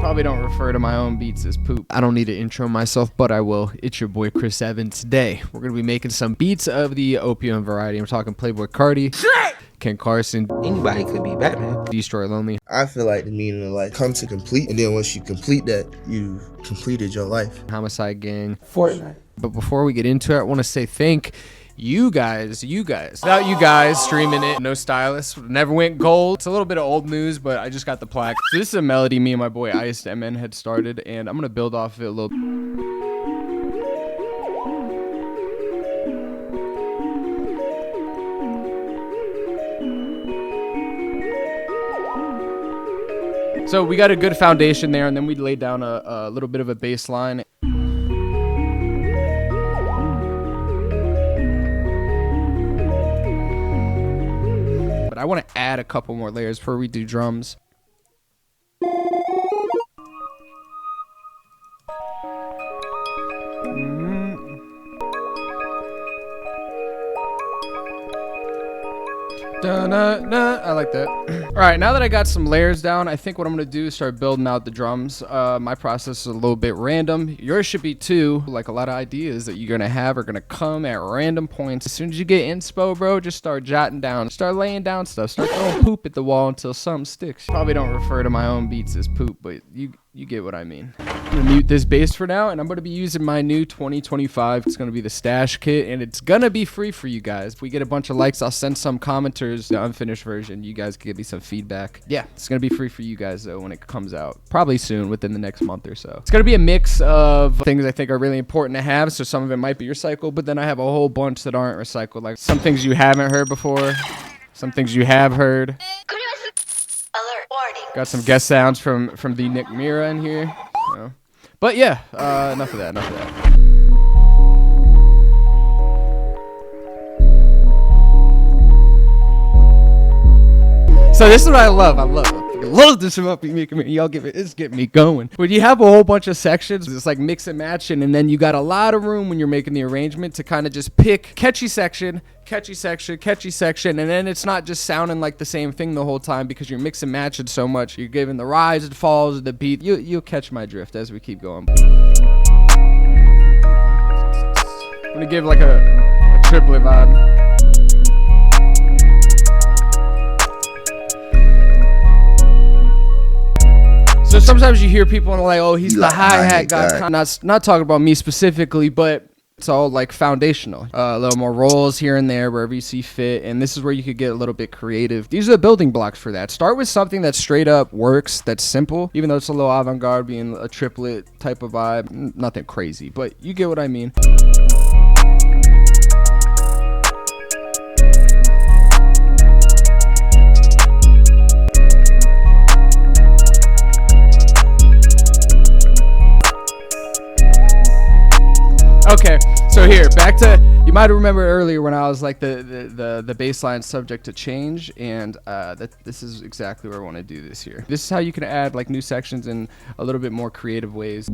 Probably don't refer to my own beats as poop. I don't need to intro myself, but I will. It's your boy Chris Evans. Today, we're going to be making some beats of the Opium variety. I'm talking Playboy Cardi, Ken Carson, Anybody could be Batman. Destroy Lonely. I feel like the meaning of life come to complete, and then once you complete that, you've completed your life. Homicide Gang. Fortnite. But before we get into it, I want to say thank you guys. Without you guys streaming it, no stylist, never went gold. It's a little bit of old news, but I just got the plaque. So this is a melody me and my boy Ice MN had started, and I'm going to build off of it a little. So we got a good foundation there, and then we laid down a little bit of a bass line. But I want to add a couple more layers before we do drums. I like that. All right, now that I got some layers down, I think what I'm gonna do is start building out the drums. My process is a little bit random. Yours should be too. Like, a lot of ideas that you're gonna have are gonna come at random points. As soon as you get inspo, bro, just start jotting down, start laying down stuff, start throwing poop at the wall until something sticks. Probably don't refer to my own beats as poop, but you get what I mean. I'm gonna mute this bass for now, and I'm gonna be using my new 2025. It's gonna be the stash kit, and it's gonna be free for you guys. If we get a bunch of likes, I'll send some commenters the unfinished version. You guys can give me some feedback. Yeah, it's gonna be free for you guys though when it comes out, probably soon, within the next month or so. It's gonna be a mix of things I think are really important to have. So some of it might be recycled, but then I have a whole bunch that aren't recycled, like some things you haven't heard before, some things you have heard. Alert warning. Got some guest sounds from the Nick Mira in here. So. But yeah, enough of that. So this is what I love. I love this about making me. Y'all it's getting me going. When you have a whole bunch of sections, it's like mix and matching, and then you got a lot of room when you're making the arrangement to kind of just pick catchy section, and then it's not just sounding like the same thing the whole time because you're mixing and matching so much. You're giving the rise and falls of the beat. You'll catch my drift as we keep going. I'm gonna give like a triplet vibe. So sometimes you hear people and like, oh, he's the hi-hat guy. Not talking about me specifically, but it's all like foundational. A little more rolls here and there wherever you see fit, and this is where you could get a little bit creative. These are the building blocks for that. Start with something that straight up works, that's simple, even though it's a little avant-garde, being a triplet type of vibe. Nothing crazy, but you get what I mean. Okay, so here, back to, you might remember earlier when I was like the bass line subject to change, and this is exactly where I want to do this here. This is how you can add like new sections in a little bit more creative ways.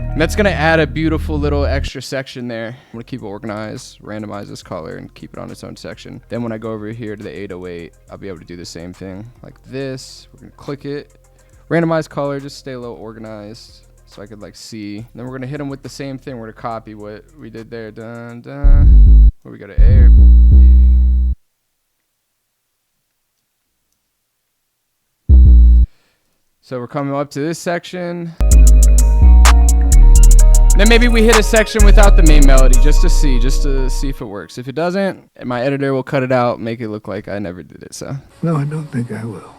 And that's gonna add a beautiful little extra section there. I'm gonna keep it organized, randomize this color, and keep it on its own section. Then when I go over here to the 808, I'll be able to do the same thing like this. We're gonna click it, randomize color, just stay a little organized so I could like see. And then we're gonna hit them with the same thing. We're gonna copy what we did there. Dun, dun. Where we go to A or B. So we're coming up to this section. Then maybe we hit a section without the main melody just to see if it works. If it doesn't, my editor will cut it out, make it look like I never did it. So no, I don't think I will.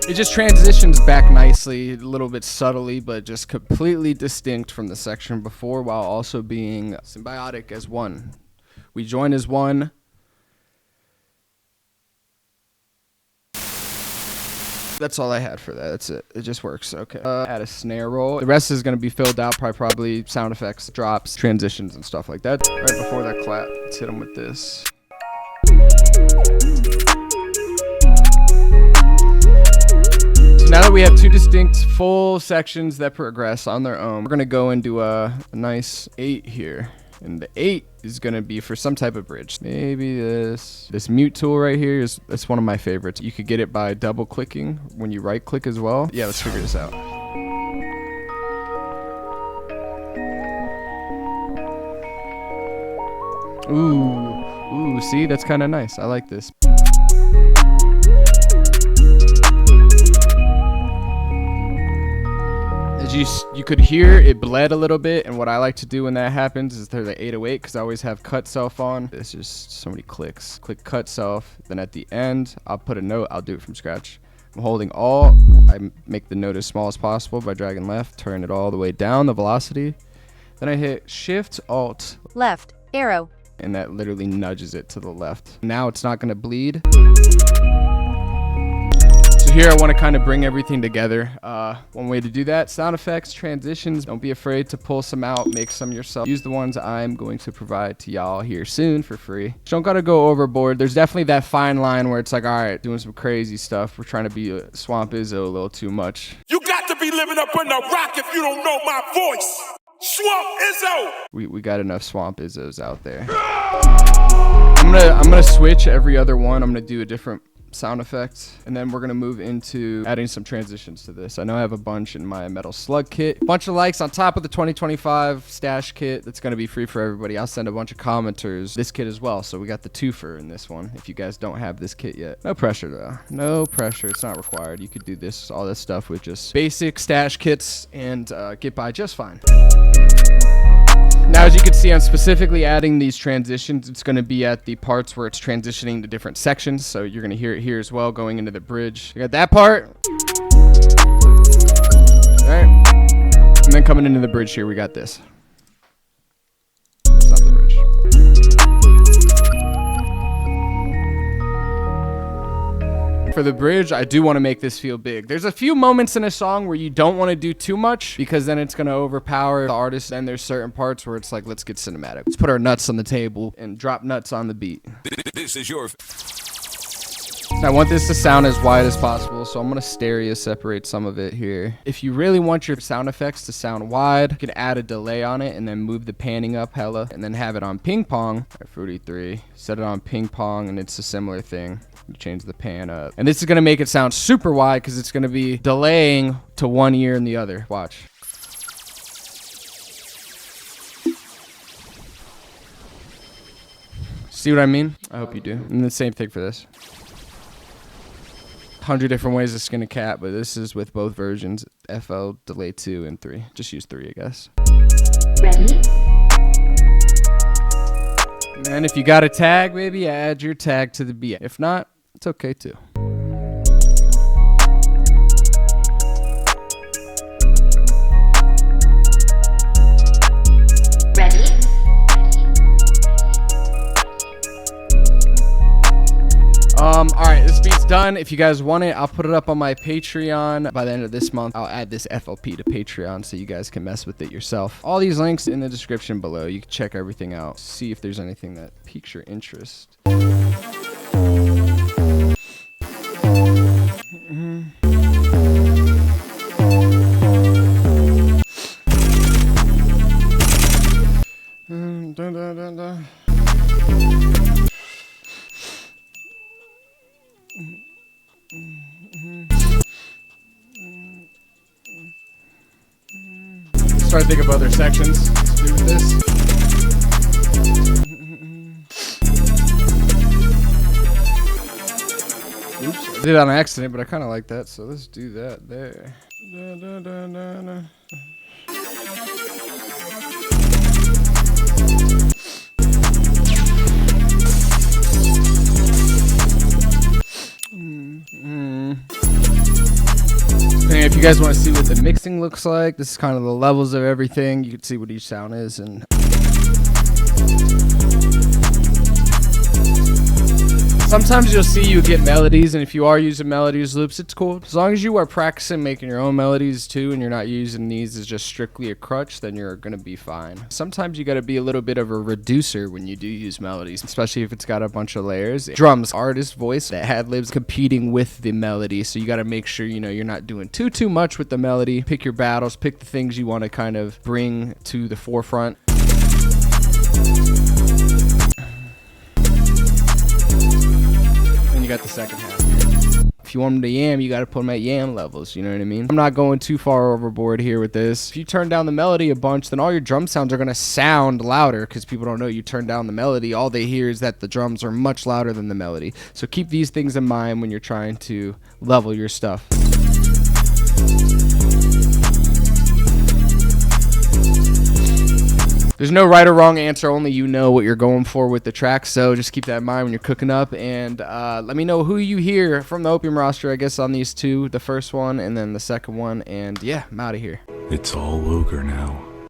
It just transitions back nicely, a little bit subtly, but just completely distinct from the section before, while also being symbiotic as one. We join as one. That's all I had for that. That's it. It just works. Okay. Add a snare roll. The rest is going to be filled out by probably sound effects, drops, transitions, and stuff like that. Right before that clap, let's hit them with this. we have 2 distinct full sections that progress on their own. We're gonna go into a nice 8 here. And the 8 is gonna be for some type of bridge. Maybe this mute tool right here it's one of my favorites. You could get it by double clicking when you right click as well. Yeah, let's figure this out. Ooh, see, that's kind of nice. I like this. You could hear it bled a little bit, and what I like to do when that happens is there's the 808 because I always have cut self on. It's just so many clicks. Click cut self, then at the end I'll put a note. I'll do it from scratch. I'm holding Alt. I make the note as small as possible by dragging left, turn it all the way down the velocity. Then I hit Shift Alt left arrow, and that literally nudges it to the left. Now it's not gonna bleed. So here I want to kind of bring everything together. One way to do that, sound effects, transitions. Don't be afraid to pull some out, make some yourself. Use the ones I'm going to provide to y'all here soon for free. Don't gotta go overboard. There's definitely that fine line where it's like, all right, doing some crazy stuff. We're trying to be a Swamp Izzo a little too much. You got to be living up in the rock if you don't know my voice. Swamp Izzo. We got enough Swamp Izzos out there. I'm gonna switch every other one. I'm gonna do a different sound effects, and then we're gonna move into adding some transitions to this. I know I have a bunch in my Metal Slug kit. Bunch of likes on top of the 2025 stash kit that's gonna be free for everybody. I'll send a bunch of commenters this kit as well, so we got the twofer in this one if you guys don't have this kit yet. No pressure though, no pressure. It's not required. You could do all this stuff with just basic stash kits and get by just fine. Now, as you can see, I'm specifically adding these transitions. It's going to be at the parts where it's transitioning to different sections. So you're going to hear it here as well, going into the bridge. You got that part. All right. And then coming into the bridge here, we got this. It's not the bridge. For the bridge, I do want to make this feel big. There's a few moments in a song where you don't want to do too much because then it's going to overpower the artist, and there's certain parts where it's like, let's get cinematic. Let's put our nuts on the table and drop nuts on the beat. This is your... I want this to sound as wide as possible, so I'm going to stereo separate some of it here. If you really want your sound effects to sound wide, you can add a delay on it and then move the panning up hella and then have it on ping pong. Fruity 3, set it on ping pong, and it's a similar thing. You change the pan up. And this is going to make it sound super wide because it's going to be delaying to one ear and the other. Watch. See what I mean? I hope you do. And the same thing for this. 100 different ways to skin a cat, but this is with both versions, FL, delay 2, and 3. Just use 3, I guess. Ready? And if you got a tag, maybe add your tag to the beat. If not, it's okay too. Ready? All right, this beat's done. If you guys want it, I'll put it up on my Patreon. By the end of this month, I'll add this FLP to Patreon so you guys can mess with it yourself. All these links in the description below. You can check everything out. See if there's anything that piques your interest. Try to think of other sections to do with this. Oops, I did it on accident, but I kind of like that, so let's do that there. And if you guys want to see what the mixing looks like, this is kind of the levels of everything. You can see what each sound is, and Sometimes you'll see you get melodies, and if you are using melodies loops, it's cool. As long as you are practicing making your own melodies too, and you're not using these as just strictly a crutch, then you're gonna be fine. Sometimes you gotta be a little bit of a reducer when you do use melodies, especially if it's got a bunch of layers. Drums, artist voice, that ad-libs competing with the melody, so you gotta make sure, you know, you're not doing too much with the melody. Pick your battles, pick the things you want to kind of bring to the forefront. And you got the second half. If you want them to yam, you got to put them at yam levels, you know what I mean? I'm not going too far overboard here with this. If you turn down the melody a bunch, then all your drum sounds are going to sound louder, because people don't know you turn down the melody. All they hear is that the drums are much louder than the melody. So keep these things in mind when you're trying to level your stuff. There's no right or wrong answer, only you know what you're going for with the track, so just keep that in mind when you're cooking up, and let me know who you hear from the Opium roster, I guess, on these two, the first one and then the second one, and yeah, I'm out of here. It's all ogre now.